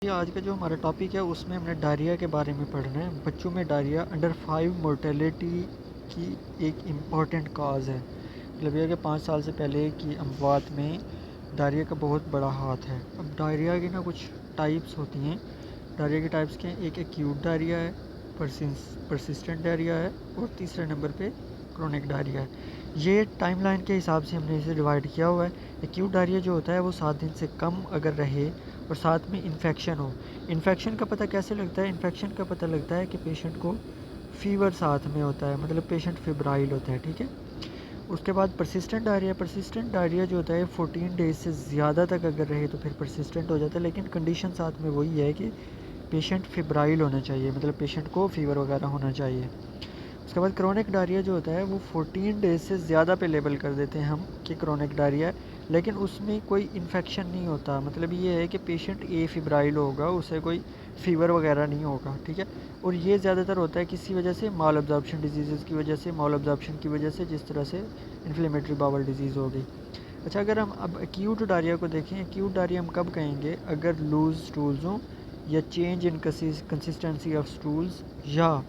ये आज का जो हमारा टॉपिक है उसमें हमने डायरिया के बारे में पढ़ना है। बच्चों में डायरिया अंडर 5 मोर्टेलिटी की एक इम्पॉर्टेंट काज है। मतलब यह कि 5 साल से पहले की अमवात में डायरिया का बहुत बड़ा हाथ है। अब डायरिया की ना कुछ टाइप्स होती हैं। डायरिया के टाइप्स के एक एक्यूट डायरिया है, परसिस्टेंट डायरिया है और तीसरे नंबर पे क्रोनिक डायरिया है। ये टाइमलाइन के हिसाब से हमने इसे डिवाइड किया हुआ है। एक्यूट डायरिया जो होता है वो 7 दिन से कम अगर रहे और साथ में इन्फेक्शन हो। इन्फेक्शन का पता कैसे लगता है? इन्फेक्शन का पता लगता है कि पेशेंट को फीवर साथ में होता है, मतलब पेशेंट फिब्राइल होता है, ठीक है। उसके बाद परसिस्टेंट डायरिया जो होता है 14 डेज से ज़्यादा तक अगर रहे तो फिर परसिस्टेंट हो जाता है, लेकिन कंडीशन साथ में वही है कि पेशेंट फिब्राइल होना चाहिए, मतलब पेशेंट को फीवर वगैरह होना चाहिए। उसके बाद क्रोनिक डायरिया जो होता है वो 14 डेज से ज़्यादा पे लेबल कर देते हैं हम कि क्रोनिक डायरिया है, लेकिन उसमें कोई इन्फेक्शन नहीं होता। मतलब ये है कि पेशेंट ए फिब्राइल होगा, उसे कोई फ़ीवर वगैरह नहीं होगा, ठीक है। और ये ज़्यादातर होता है किसी वजह से, माल अब्जॉर्प्शन डिजीज़ की वजह से, माल अब्जॉर्प्शन की वजह से, जिस तरह से इन्फ्लेमेटरी बावल डिजीज़ हो गई। अच्छा, अगर हम अब एक्यूट डायरिया को देखें, एक्यूट डायरिया हम कब कहेंगे? अगर लूज स्टूल्स हों या change in consistency of stools या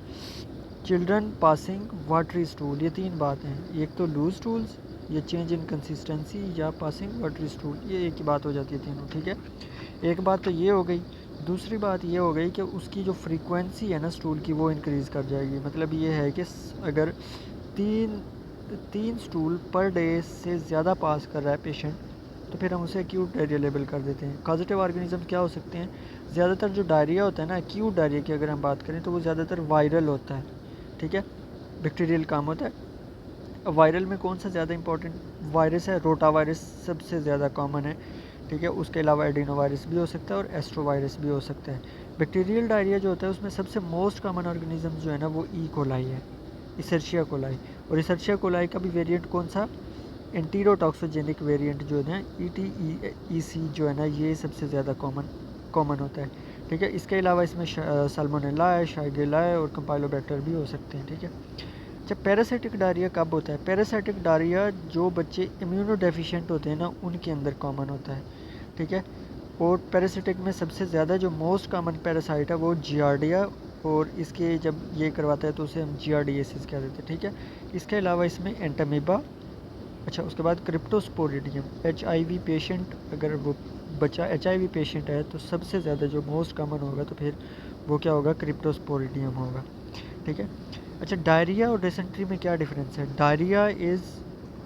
चिल्ड्रन पासिंग वाटरी स्टूल। ये 3 बातें हैं। एक तो लूज स्टूल्स, ये चेंज इन कंसिस्टेंसी या पासिंग वाटरी स्टूल, ये एक ही बात हो जाती है तीनों, ठीक है। एक बात तो ये हो गई। दूसरी बात ये हो गई कि उसकी जो फ्रीक्वेंसी है ना स्टूल की वो इंक्रीज़ कर जाएगी। मतलब ये है कि अगर तीन तीन स्टूल पर डे से ज़्यादा पास कर रहा है पेशेंट तो फिर हम उसे एक्यूट डायरिया लेबल कर देते हैं। पॉजिटिव ऑर्गेनिज्म क्या हो सकते हैं? ज़्यादातर जो डायरिया होता है ना, एक्यूट डायरिया की अगर हम बात करें तो वो ज़्यादातर वायरल होता है, ठीक है, बैक्टीरियल काम होता है। अब वायरल में कौन सा ज़्यादा इंपॉर्टेंट वायरस है? रोटा वायरस सबसे ज़्यादा कॉमन है, ठीक है। उसके अलावा एडिनो वायरस भी हो सकता है और एस्ट्रो वायरस भी हो सकता है। बैक्टीरियल डायरिया जो होता है उसमें सबसे मोस्ट कॉमन ऑर्गेनिज्म जो है ना वो ई कोलाई है, इसेर्शिया कोलाई। और इसेर्शिया कोलाई का भी वेरिएंट कौन सा? एंटीरोटॉक्सोजेनिक वेरिएंट जो है ETEC जो है ना, ये सबसे ज़्यादा कॉमन होता है, ठीक है। इसके अलावा इसमें साल्मोनेला है, शाइगेला है और कंपाइलोबैक्टर भी हो सकते हैं, ठीक है। अच्छा, पैरासाइटिक डायरिया कब होता है? पैरासाइटिक डायरिया जो बच्चे इम्यूनो डेफिशिएंट होते हैं ना उनके अंदर कॉमन होता है, ठीक है। और पैरासाइटिक में सबसे ज़्यादा जो मोस्ट कॉमन पैरासाइट है वो जियार्डिया, और इसके जब ये करवाता है तो उसे हम जियार्डिएसिस कह देते हैं, ठीक है। इसके अलावा इसमें एंटामीबा। अच्छा, उसके बाद क्रिप्टोस्पोरिडियम, HIV पेशेंट, अगर वो बच्चा HIV पेशेंट है तो सबसे ज़्यादा जो मोस्ट कॉमन होगा तो फिर वो क्या होगा? क्रिप्टोस्पोरिडियम होगा, ठीक है। अच्छा, डायरिया और डिसेंट्री में क्या डिफरेंस है? Diarrhoea is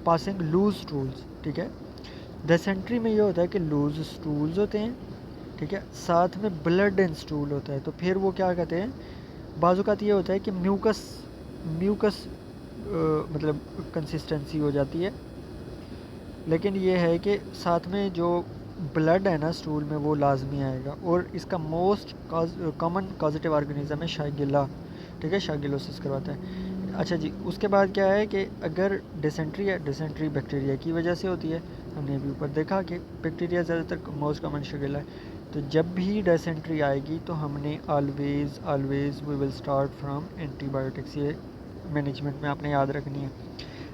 passing loose stools, ठीक है। डिसेंट्री में ये होता है कि लूज स्टूल्स होते हैं, ठीक है, साथ में ब्लड इन स्टूल होता है। तो फिर वो क्या कहते हैं, बाज़ ये होता है कि म्यूकस म्यूकस मतलब कंसिस्टेंसी हो जाती है, लेकिन ये है कि साथ में जो ब्लड है ना स्टूल में वो लाजमी आएगा। और इसका मोस्ट कॉमन पॉजिटिव ऑर्गेनिज्म है शाइगिला, ठीक है, शाइगिलोसिस करवाता है। अच्छा जी, उसके बाद क्या है कि अगर डिसेंट्री है, डिसेंट्री बैक्टीरिया की वजह से होती है। हमने अभी ऊपर देखा कि बैक्टीरिया ज़्यादातर मोस्ट कॉमन शाइगिला है। तो जब भी डिसेंट्री आएगी तो हमने always we will start from antibiotics. ये मैनेजमेंट में आपने याद रखनी है।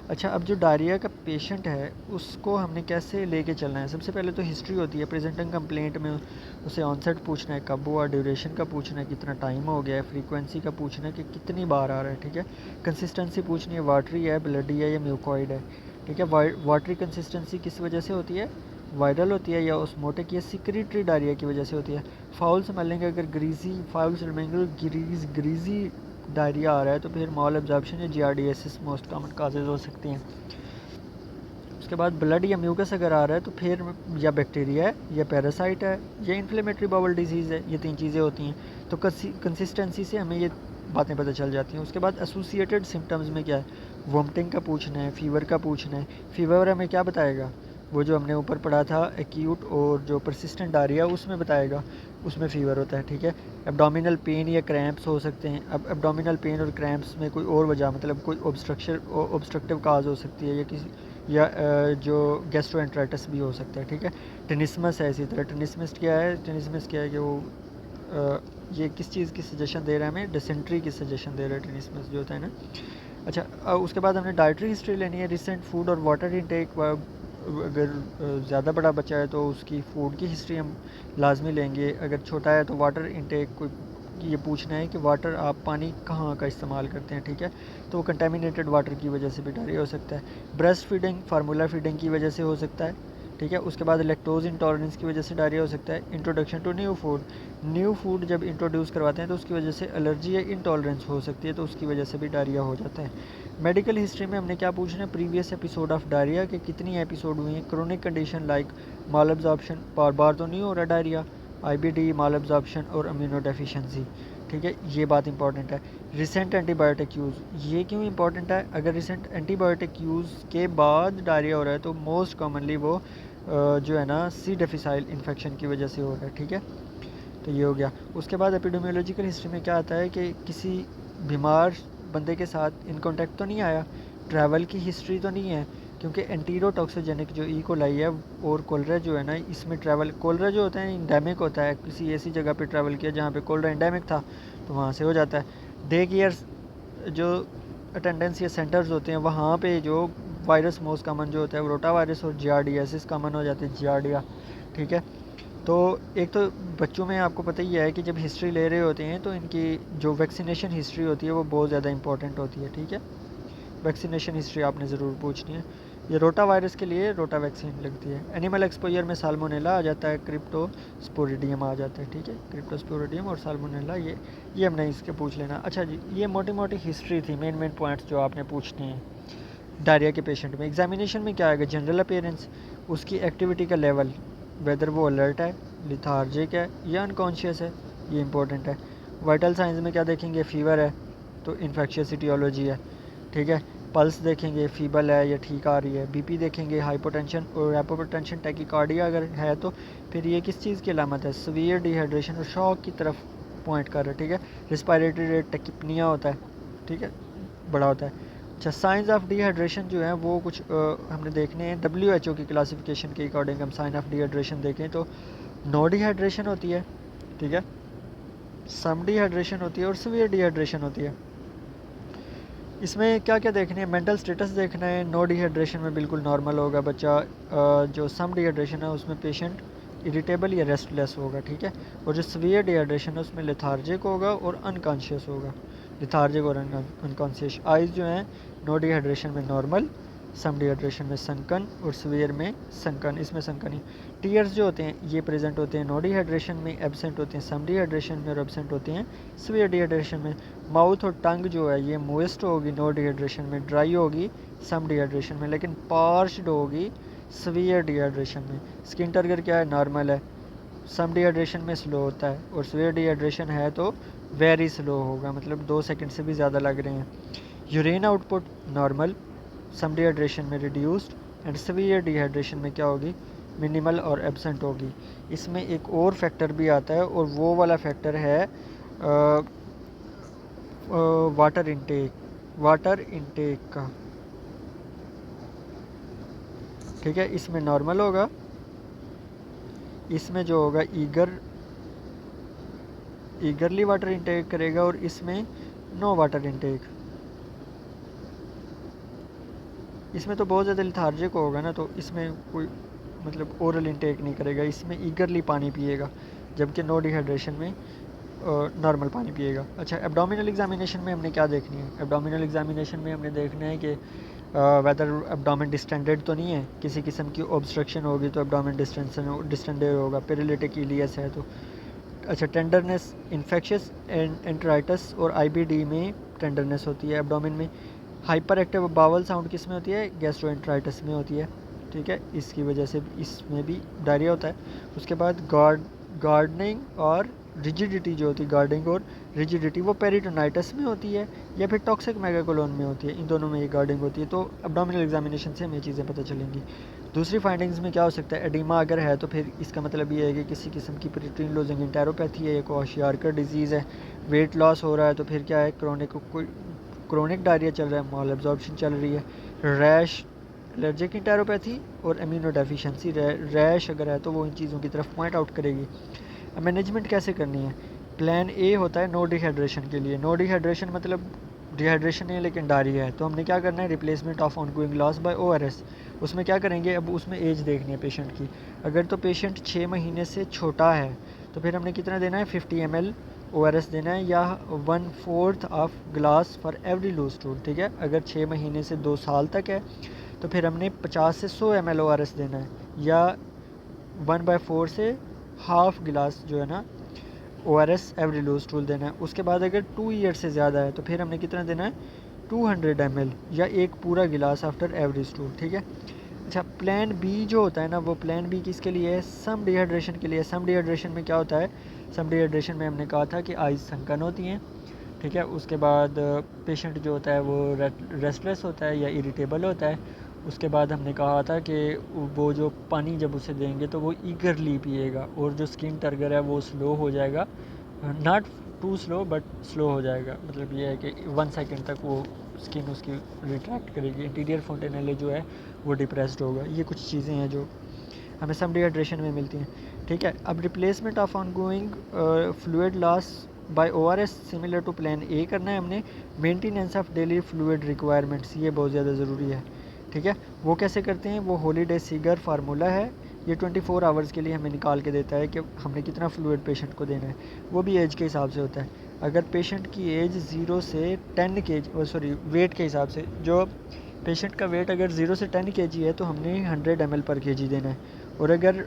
अच्छा, अब जो डायरिया का पेशेंट है उसको हमने कैसे लेके चलना है? सबसे पहले तो हिस्ट्री होती है। प्रेजेंटिंग कंप्लेंट में उसे ऑनसेट पूछना है, कब हुआ, ड्यूरेशन का पूछना है, कितना टाइम हो गया है, फ्रीक्वेंसी का पूछना है कि कितनी बार आ रहा है, ठीक है। कंसिस्टेंसी पूछनी है, वाटरी है, ब्लडी है या म्यूकॉइड है, ठीक है। वाटरी कंसिस्टेंसी किस वजह से होती है? वायरल होती है या ऑस्मोटिक या सिक्रेटरी डायरिया की वजह से होती है। फाउल स्मेलिंग, अगर ग्रीजी डायरिया आ रहा है तो फिर मॉल एब्जॉर्प्शन या जियार्डिएसिस मोस्ट कॉमन काजेज हो सकती हैं। उसके बाद ब्लड या म्यूकस अगर आ रहा है तो फिर या बैक्टीरिया है या पैरासाइट है या इन्फ्लेमेटरी बाउल डिजीज़ है। ये 3 चीज़ें होती हैं। तो कंसिस्टेंसी से हमें ये बातें पता चल जाती हैं। उसके बाद एसोसिएटेड सिम्टम्स में क्या है? वोमिटिंग का पूछना है, फीवर का पूछना है। फीवर हमें क्या बताएगा? वो जो हमने ऊपर पढ़ा था एक्यूट और जो परसिस्टेंट डायरिया उसमें बताएगा, उसमें फ़ीवर होता है, ठीक है। एब्डोमिनल पेन या क्रैम्प्स हो सकते हैं। अब एब्डोमिनल पेन और क्रैम्प्स में कोई और वजह, मतलब कोई ऑब्स्ट्रक्टिव काज हो सकती है या जो गैस्ट्रोएंटराइटिस भी हो सकता है, ठीक है। टेनिस्मस है इसी तरह। टेनिस्मस क्या है कि वो ये किस चीज़ की सजेशन दे रहा है हमें? डिसेंट्री की सजेशन दे रहा है टेनिस्मस जो होता है ना। अच्छा, उसके बाद हमने डाइटरी हिस्ट्री लेनी है, रिसेंट फूड और वाटर इनटेक, अगर ज़्यादा बड़ा बच्चा है तो उसकी फ़ूड की हिस्ट्री हम लाजमी लेंगे। अगर छोटा है तो वाटर इंटेक को ये पूछना है कि वाटर आप पानी कहाँ का इस्तेमाल करते हैं, ठीक है। तो वो कंटेमिनेटेड वाटर की वजह से भी डायरिया हो सकता है। ब्रेस्ट फीडिंग, फार्मूला फीडिंग की वजह से हो सकता है, ठीक है। उसके बाद लैक्टोज इंटॉलरेंस की वजह से डायरिया हो सकता है। इंट्रोडक्शन टू न्यू फूड जब इंट्रोड्यूस करवाते हैं तो उसकी वजह से एलर्जी या इंटॉलरेंस हो सकती है, तो उसकी वजह से भी डायरिया हो जाता है। मेडिकल हिस्ट्री में हमने क्या पूछना है, प्रीवियस एपिसोड ऑफ डायरिया के कितनी एपिसोड हुई हैं। क्रोनिक कंडीशन लाइक माल एब्जॉर्प्शन, बार बार तो नहीं हो रहा डायरिया, IBD, माल एब्जॉर्प्शन और अमीनो डेफिशिएंसी, ठीक है, ये बात इंपॉर्टेंट है। रिसेंट एंटीबायोटिक यूज़, ये क्यों इंपॉर्टेंट है, अगर रिसेंट एंटीबायोटिक यूज़ के बाद डायरिया हो रहा है तो मोस्ट कॉमनली वो जो है ना सी डिफिसाइल इन्फेक्शन की वजह से हो रहा है, ठीक है। तो ये हो गया। उसके बाद एपिडेमियोलॉजिकल हिस्ट्री में क्या आता है कि किसी बीमार बंदे के साथ इन कॉन्टैक्ट तो नहीं आया, ट्रैवल की हिस्ट्री तो नहीं है, क्योंकि एंटीरोटॉक्सिजेनिक जो ई कोलाई है और कोलरा जो है ना, इसमें ट्रैवल, कोलरा जो होता है इंडेमिक होता है, किसी ऐसी जगह पे ट्रैवल किया जहाँ पे कोलरा इंडेमिक था तो वहाँ से हो जाता है। डे केयर्स जो अटेंडेंस या सेंटर्स होते हैं वहाँ पे जो वायरस मोस्ट कॉमन जो होता है वो रोटा वायरस और जियार्डियासिस कॉमन हो जाते हैं, जियार्डिया, ठीक है। तो एक तो बच्चों में आपको पता ही है कि जब हिस्ट्री ले रहे होते हैं तो इनकी जो वैक्सीनेशन हिस्ट्री होती है वो बहुत ज़्यादा इंपॉर्टेंट होती है, ठीक है। वैक्सीनेशन हिस्ट्री आपने ज़रूर पूछनी है। ये रोटा वायरस के लिए रोटा वैक्सीन लगती है। एनिमल एक्सपोजर में साल्मोनेला आ जाता है, क्रिप्टोस्पोरिडियम आ जाता है, ठीक है। क्रिप्टोस्पोरिडियम और साल्मोनेला ये हमने इसके पूछ लेना। अच्छा जी, ये मोटी मोटी हिस्ट्री थी, मेन पॉइंट्स जो आपने पूछने हैं डायरिया के पेशेंट में। एग्जामिनेशन में क्या आएगा, जनरल अपीयरेंस, उसकी एक्टिविटी का लेवल, वेदर वो अलर्ट है, लिथार्जिक है या अनकॉन्शियस है, ये इंपॉर्टेंट है। वाइटल साइंस में क्या देखेंगे, फीवर है तो इन्फेक्शियस इटियोलॉजी है, ठीक है। पल्स देखेंगे, फीबल है या ठीक आ रही है। बीपी देखेंगे, हाइपोटेंशन और हाइपोटेंशन, टैकीकार्डिया अगर है तो फिर ये किस चीज़ की अलामत है, सीवियर डिहाइड्रेशन और शॉक की तरफ पॉइंट कर रहा है, ठीक है। रिस्पायरेटरी रेट टैकिपनिया होता है, ठीक है, बड़ा होता है। अच्छा, साइंस ऑफ डिहाइड्रेशन जो है वो कुछ हमने देखने हैं। WHO की क्लासिफिकेशन के अकॉर्डिंग हम साइन ऑफ डिहाइड्रेशन देखें तो नो डिहाइड्रेशन होती है, ठीक है, सम डिहाइड्रेशन होती है और सीवियर डिहाइड्रेशन होती है। इसमें क्या क्या देखने हैं, मेंटल स्टेटस देखना है। नो डिहाइड्रेशन में बिल्कुल नॉर्मल होगा बच्चा, जो सम डिहाइड्रेशन है उसमें पेशेंट इरिटेबल या रेस्टलेस होगा, ठीक है। और जो सीवियर डिहाइड्रेशन है उसमें लेथार्जिक होगा और अनकॉन्शियस होगा, लिथार्जिक और अनकॉन्शियस। आइज़ जो हैं नो डिहाइड्रेशन में नॉर्मल, सम डिहाइड्रेशन में संकन और सीवियर में संकन, इसमें संकन ही। टीयर्स जो होते हैं ये प्रेजेंट होते हैं नो डिहाइड्रेशन में, एब्सेंट होते हैं सम डिहाइड्रेशन में और एब्सेंट होते हैं सीवियर डिहाइड्रेशन में। माउथ और टंग जो है ये मोइस्ट होगी नो डिहाइड्रेशन में, ड्राई होगी सम डिहाइड्रेशन में, लेकिन पार्श्ड होगी सीवियर डिहाइड्रेशन में। स्किन टर्गर क्या है, नॉर्मल है, सम डिहाइड्रेशन में स्लो होता है और सीवियर डिहाइड्रेशन है तो वेरी स्लो होगा, मतलब 2 सेकंड से भी ज़्यादा लग रहे हैं। यूरिन आउटपुट नॉर्मल, सम डिहाइड्रेशन में रिड्यूस्ड एंड सीवियर डिहाइड्रेशन में क्या होगी, मिनिमल और एब्सेंट होगी। इसमें एक और फैक्टर भी आता है और वो वाला फैक्टर है वाटर इनटेक का, ठीक है। इसमें नॉर्मल होगा, इसमें जो होगा ईगरली वाटर इनटेक करेगा और इसमें नो वाटर इनटेक। इसमें तो बहुत ज़्यादा लिथार्जिक होगा ना, तो इसमें कोई मतलब ओरल इनटेक नहीं करेगा, इसमें ईगरली पानी पिएगा, जबकि नो डिहाइड्रेशन में नॉर्मल पानी पिएगा। अच्छा, एब्डोमिनल एग्जामिनेशन में हमने क्या देखनी है, एब्डोमिनल एग्जामिनेशन में हमने देखना है कि वेदर एब्डोमेन डिस्टेंडेड तो नहीं है, किसी किस्म की ऑब्स्ट्रक्शन होगी तो एब्डोमेन डिस्टेंडेड होगा, पेरिलिटिक इलियस है तो। अच्छा, टेंडरनेस, इन्फेक्शियस एंटराइटिस और IBD में टेंडरनेस होती है एब्डोमेन में। हाइपर एक्टिव बावल साउंड किस में होती है, गैस्ट्रोएंटराइटिस में होती है, ठीक है, इसकी वजह से इसमें भी डायरिया होता है। उसके बाद गार्डनिंग और रिजिडिटी जो होती है, गार्डिंग और रिजिडिटी वो पेरिटोनाइटिस में होती है या फिर टॉक्सिक मेगाकोलोन में होती है, इन दोनों में ये गार्डिंग होती है। तो एब्डोमिनल एग्जामिनेशन से हमें चीज़ें पता चलेंगी। दूसरी फाइंडिंग्स में क्या हो सकता है, एडिमा अगर है तो फिर इसका मतलब ये है कि किसी किस्म की प्रोटीन लूजिंग इंटेरोपैथी है, एक क्वाशियार्कर डिजीज़ है। वेट लॉस हो रहा है तो फिर क्या है, क्रोनिक डायरिया चल रहा है, माल एब्जॉर्प्शन चल रही है। रैश, एलर्जिक इंटेरोपैथी और एमिनो डेफिशिएंसी, रैश अगर है तो वो इन चीज़ों की तरफ पॉइंट आउट करेगी। मैनेजमेंट कैसे करनी है, प्लान ए होता है नो डिहाइड्रेशन के लिए। नो डिहाइड्रेशन मतलब डिहाइड्रेशन है लेकिन डायरिया है, तो हमने क्या करना है, replacement of ongoing loss by ORS। उसमें क्या करेंगे, अब उसमें एज देखनी है पेशेंट की। अगर तो पेशेंट 6 महीने से छोटा है तो फिर हमने कितना देना है, 50 ml ORS देना है, या 1/4 of glass for every loose stool, ठीक है। अगर 6 महीने से 2 साल तक है तो फिर हमने 50 से 100 ml ORS देना है, या 1/4 से हाफ गिलास जो है ना ORS एवरी लूज स्टूल देना है। उसके बाद अगर 2 ईयर से ज़्यादा है तो फिर हमने कितना देना है, 200 ml या एक पूरा गिलास आफ्टर एवरी स्टूल, ठीक है। अच्छा, प्लान बी जो होता है ना, वो प्लान बी किसके लिए है, सम डिहाइड्रेशन के लिए। सम डिहाइड्रेशन में क्या होता है, सम डिहाइड्रेशन में हमने कहा था कि आइज़ संकन होती हैं, ठीक है। उसके बाद पेशेंट जो होता है वो रेस्टलेस होता है या इरिटेबल होता है। उसके बाद हमने कहा था कि वो जो पानी जब उसे देंगे तो वो ईगरली पिएगा, और जो स्किन टर्गर है वो स्लो हो जाएगा, not too slow but slow हो जाएगा। मतलब ये है कि 1 सेकंड तक वो स्किन उसकी रिट्रैक्ट करेगी, इंटीरियर फोंटेनेले जो है वो डिप्रेस्ड होगा। ये कुछ चीज़ें हैं जो हमें सम डिहाइड्रेशन में मिलती हैं, ठीक है। अब replacement of ongoing fluid loss by ORS similar to plan A करना है हमने। Maintenance of daily fluid requirements, ये बहुत ज़्यादा ज़रूरी है, ठीक है। वो कैसे करते हैं, वो हॉलीडे सीगर फार्मूला है, ये 24 आवर्स के लिए हमें निकाल के देता है कि हमने कितना फ्लूइड पेशेंट को देना है। वो भी एज के हिसाब से होता है। अगर पेशेंट की एज 0 से 10 kg, सॉरी वेट के हिसाब से, जो पेशेंट का वेट अगर 0 से 10 kg है तो हमने 100 ml पर kg देना है, और अगर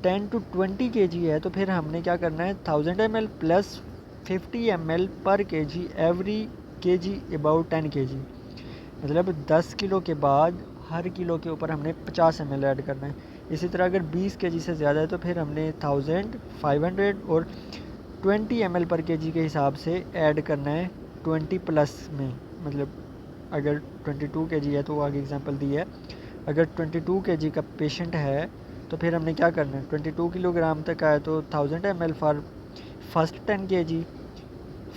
10 to 20 kg है तो फिर हमने क्या करना है, 1000 ml प्लस 50 ml पर kg every kg about 10 kg। मतलब 10 किलो के बाद हर किलो के ऊपर हमने 50 ml ऐड करना है। इसी तरह अगर 20 kg से ज़्यादा है तो फिर हमने 1500 और 20 ml पर kg के हिसाब से ऐड करना है 20 प्लस में। मतलब अगर 22 kg है तो वो आगे एग्जांपल दी है। अगर 22 kg का पेशेंट है तो फिर हमने क्या करना है, 22 किलोग्राम तक आए तो 1000 ml for first 10 kg,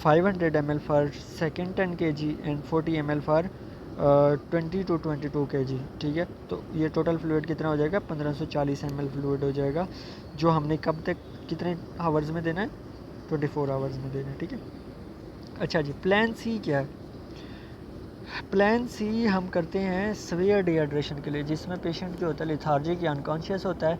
500 ml for second 10 kg and 40 ml for 20 to 22 kg, ठीक है। तो ये टोटल फ्लूइड कितना हो जाएगा, 1540 ml फ्लूइड हो जाएगा, जो हमने कब तक कितने आवर्स में देना है, 24 आवर्स में देना है, ठीक है। अच्छा जी, प्लान सी क्या है, प्लान सी हम करते हैं सीवियर डिहाइड्रेशन के लिए, जिसमें पेशेंट जो होता है लेथार्जिक या अनकॉन्शियस होता है,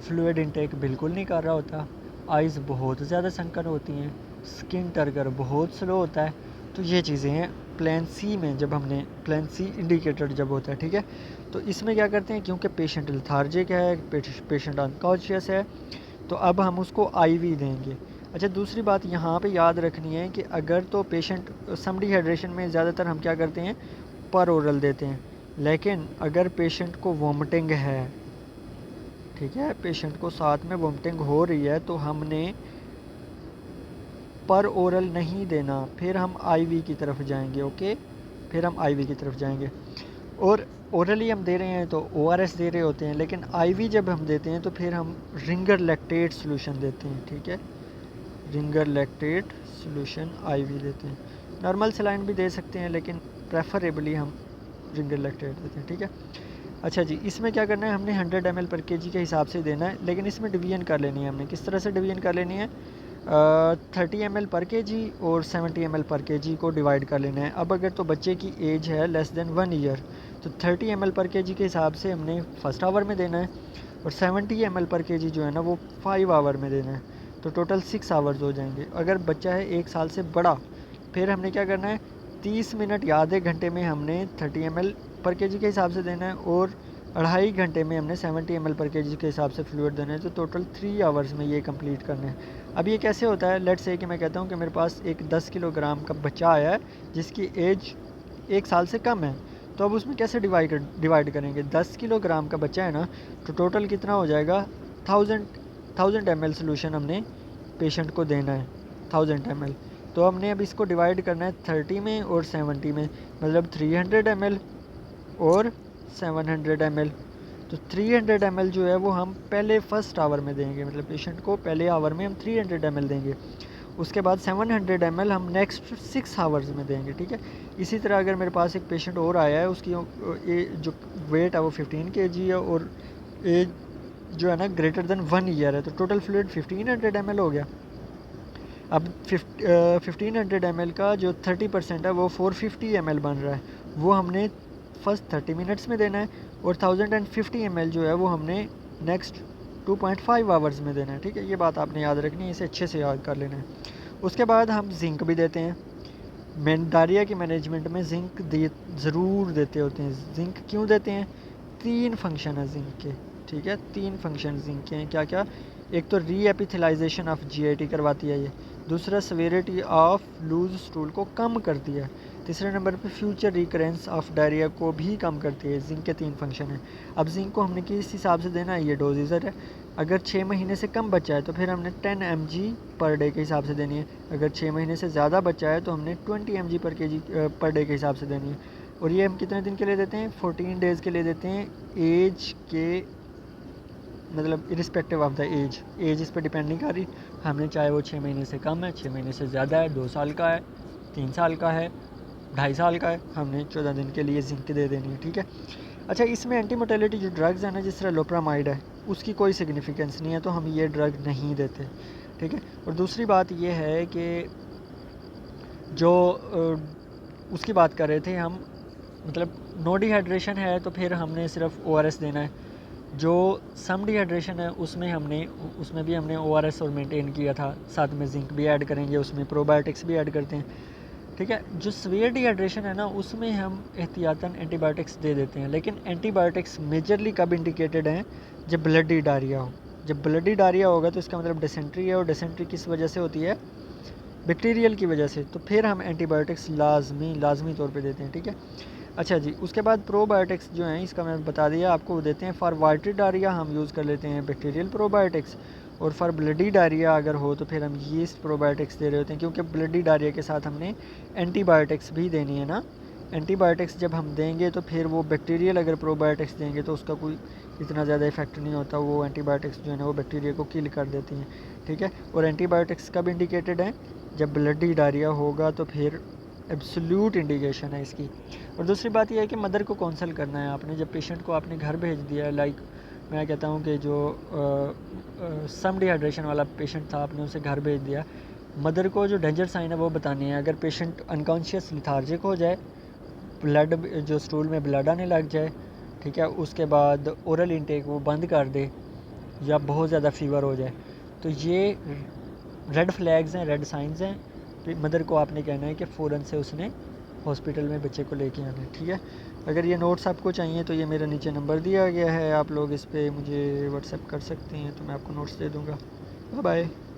फ्लूइड इनटेक बिल्कुल नहीं कर रहा होता, आइज़ बहुत ज़्यादा संकन होती हैं, स्किन टर्गर बहुत स्लो होता है। तो ये चीज़ें हैं प्लान सी में, जब हमने प्लान सी इंडिकेटर जब होता है, ठीक है। तो इसमें क्या करते हैं, क्योंकि पेशेंट लेथार्जिक है, पेशेंट अनकॉन्शियस है, तो अब हम उसको आईवी देंगे। अच्छा, दूसरी बात यहाँ पे याद रखनी है कि अगर तो पेशेंट सम डिहाइड्रेशन में ज़्यादातर हम क्या करते हैं, पर ओरल देते हैं, लेकिन अगर पेशेंट को वोमिटिंग है, ठीक है, पेशेंट को साथ में वोमिटिंग हो रही है तो हमने पर ओरल नहीं देना, फिर हम आईवी की तरफ जाएंगे, ओके, फिर हम आईवी की तरफ जाएंगे। और ओरली हम दे रहे हैं तो ORS दे रहे होते हैं, लेकिन आईवी जब हम देते हैं तो फिर हम रिंगर लैक्टेट सॉल्यूशन देते हैं, ठीक है, रिंगर लैक्टेट सॉल्यूशन आईवी देते हैं। नॉर्मल सलाइन भी दे सकते हैं, लेकिन प्रेफरेबली हम रिंगर लैक्टेट देते हैं, ठीक है। अच्छा जी, इसमें क्या करना है, हमने 100 ml पर kg के हिसाब से देना है, लेकिन इसमें डिवीजन कर लेनी है हमने। किस तरह से डिवीजन कर लेनी है, 30 ml पर kg और 70 ml पर kg को डिवाइड कर लेना है। अब अगर तो बच्चे की एज है लेस देन 1 ईयर तो 30 ml पर kg के हिसाब से हमने फर्स्ट आवर में देना है, और 70 ml पर kg जो है ना वो 5 आवर में देना है, तो टोटल 6 आवर्स हो जाएंगे। अगर बच्चा है 1 साल से बड़ा, फिर हमने क्या करना है, 30 मिनट या आधे घंटे में हमने 30 ml पर kg के हिसाब से देना है, और 2.5 घंटे में हमने 70 ml पर kg के हिसाब से फ्लूइड देना है, तो टोटल 3 आवर्स में ये कंप्लीट करना है। अब ये कैसे होता है, लेट्स से कि मैं कहता हूँ कि मेरे पास एक 10 किलोग्राम का बच्चा आया है जिसकी एज 1 साल से कम है, तो अब उसमें कैसे डिवाइड करेंगे, 10 किलोग्राम का बच्चा है ना, तो टोटल कितना हो जाएगा, 1000 ml सोल्यूशन हमने पेशेंट को देना है, 1000 ml। तो हमने अब इसको डिवाइड करना है 30 में और 70 में, मतलब 300 ml और 700 ml। तो 300 ml जो है वो हम पहले फर्स्ट आवर में देंगे, मतलब पेशेंट को पहले आवर में हम 300 ml देंगे, उसके बाद 700 ml हम नेक्स्ट 6 आवर्स में देंगे, ठीक है। इसी तरह अगर मेरे पास एक पेशेंट और आया है, उसकी जो वेट है वो 15 kg है और एज जो है ना ग्रेटर देन 1 ईयर है, तो टोटल फ्लूइड 1500 ml हो गया। अब 1500 ml का जो 30% है वो 450 ml बन रहा है, वो हमने फर्स्ट 30 मिनट्स में देना है और 1050 ml जो है वो हमने नेक्स्ट 2.5 आवर्स में देना है। ठीक है, ये बात आपने याद रखनी है, इसे अच्छे से याद कर लेना है। उसके बाद हम जिंक भी देते हैं। डायरिया की मैनेजमेंट में जिंक ज़रूर देते होते हैं। जिंक क्यों देते हैं? 3 फंक्शन है जिंक के। ठीक है, 3 फंक्शन जिंक के हैं। क्या क्या? एक तो रीएपिथेलाइजेशन ऑफ जीआईटी करवाती है ये। दूसरा सेवेरिटी ऑफ लूज स्टूल को कम करती है। तीसरे नंबर पे फ्यूचर रिकरेंस ऑफ डायरिया को भी कम करती है। जिंक के 3 फंक्शन हैं। अब जिंक को हमने किस हिसाब से देना है? ये डोजेजर है। अगर 6 महीने से कम बच्चा है तो फिर हमने 10 mg पर डे के हिसाब से देनी है। अगर 6 महीने से ज़्यादा बच्चा है तो हमने 20 mg पर डे के हिसाब से देनी है। और ये हम कितने दिन के लिए देते हैं? 14 डेज़ के लिए देते हैं। एज के मतलब इरिस्पेक्टिव ऑफ द एज इस पर डिपेंड नहीं कर रही। हमने चाहे वो 6 महीने से कम है, 6 महीने से ज़्यादा है, 2 साल का है, 3 साल का है, 2.5 साल का है, हमने 14 दिन के लिए जिंक दे देनी है। ठीक है। अच्छा, इसमें एंटी मोटेलिटी जो ड्रग्स है ना, जिस तरह लोप्रामाइड है, उसकी कोई सिग्निफिकेंस नहीं है, तो हम ये ड्रग नहीं देते। ठीक है। और दूसरी बात ये है कि जो उसकी बात कर रहे थे हम, मतलब नो डिहाइड्रेशन है तो फिर हमने सिर्फ ORS देना है। जो सम डिहाइड्रेशन है उसमें भी हमने ORS और मेंटेन किया था, साथ में जिंक भी ऐड करेंगे, उसमें प्रोबायोटिक्स भी ऐड करते हैं। ठीक है। जो सीवियर डिहाइड्रेशन है ना, उसमें हम एहतियातन एंटीबायोटिक्स दे देते हैं। लेकिन एंटीबायोटिक्स मेजरली कब इंडिकेटेड हैं? जब ब्लडी डायरिया हो। जब ब्लडी डायरिया होगा तो इसका मतलब डिसेंट्री है, और डिसेंट्री किस वजह से होती है? बैक्टीरियल की वजह से। तो फिर हम एंटीबायोटिक्स लाजमी तौर पे देते हैं। ठीक है। अच्छा जी, उसके बाद प्रोबायोटिक्स जो हैं, इसका मैं बता दिया आपको, देते हैं फॉर वाटरी डायरिया हम यूज़ कर लेते हैं बैक्टीरियल प्रोबायोटिक्स, और फॉर ब्लडी डायरिया अगर हो तो फिर हम यीस्ट प्रोबायोटिक्स दे रहे होते हैं, क्योंकि ब्लडी डायरिया के साथ हमने एंटीबायोटिक्स भी देनी है ना। एंटीबायोटिक्स जब हम देंगे तो फिर वो बैक्टीरियल अगर प्रोबायोटिक्स देंगे तो उसका कोई इतना ज़्यादा इफेक्ट नहीं होता। वो एंटीबायोटिक्स जो है ना वो बैक्टीरिया को किल कर देती हैं। ठीक है। और एंटीबायोटिक्स कब इंडिकेटेड हैं? जब ब्लडी डायरिया होगा तो फिर एब्सोल्यूट इंडिकेशन है इसकी। और दूसरी बात यह है कि मदर को काउंसल करना है आपने। जब पेशेंट को आपने घर भेज दिया है, लाइक मैं कहता हूँ कि जो सम डिहाइड्रेशन वाला पेशेंट था, आपने उसे घर भेज दिया, मदर को जो डेंजर साइन है वो बतानी है। अगर पेशेंट अनकॉन्शियस लिथार्जिक हो जाए, ब्लड जो स्टूल में ब्लड आने लग जाए, ठीक है, उसके बाद ओरल इंटेक वो बंद कर दे, या बहुत ज़्यादा फीवर हो जाए, तो ये रेड फ्लैग्स हैं, रेड साइंस हैं। तो मदर को आपने कहना है कि फ़ौरन से उसने हॉस्पिटल में बच्चे को लेके आना है। ठीक है। अगर ये नोट्स आपको चाहिए तो ये मेरा नीचे नंबर दिया गया है, आप लोग इस पर मुझे व्हाट्सएप कर सकते हैं, तो मैं आपको नोट्स दे दूँगा। Bye bye.